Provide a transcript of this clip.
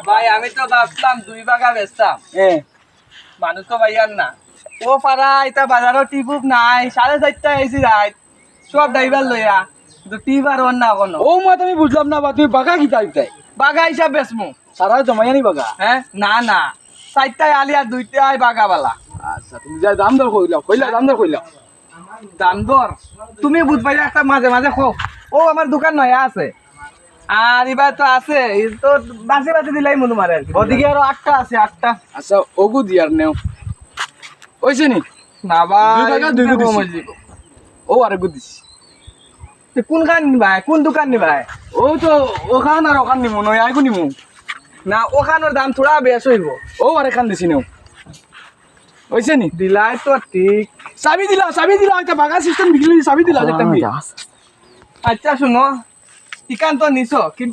ভাই আমি তো ভাবলাম 2 বাগা বেচতাম মানুষ তো ভাইয়ার না ও পারা এটা বাজারও টিপুক নাই 4:30 এসি রাত সব ড্রাইভার লইয়া কিন্তু টিপার ওর না কোনো ও মা তুমি বুঝলাম না বা তুমি বাগা কি তাই বাগা হিসাব বেচমু সারা জমাইয়া নি বাগা হ্যাঁ না 4টায় আলি আর 2টায় বাগাবালা আচ্ছা তুমি যা দাম দর কইলা দাম দর কইলা দাম দর তুমি বুঝবাই একটা মাঝে মাঝে খো ও আমার দোকান নয়া আছে আর এবার তো আছে তো বাসে বাসে দিলাই মনে মারে আর কি ওদিকে আরো 8টা আছে 8টা আচ্ছা ওগু দিয়ার নেও ওইছে নি না ভাই 2 টাকা 2 দিছি ও আরে গু দিছি কোনখান নিবাই কোন দোকান নিবাই ও তো ওখান আর ওখান নিমু নয় আইগু নিমু না ওখানোর দাম থোড়া বেশ হইব ও আরে খান দিছি নেও ওইছে নি দিলাই তো ঠিক চাবি দিলা এটা বাগা সিস্টেম বিকলি চাবি দিলা একটা আচ্ছা শুনো ঠিকান তো নিছো কিন্তু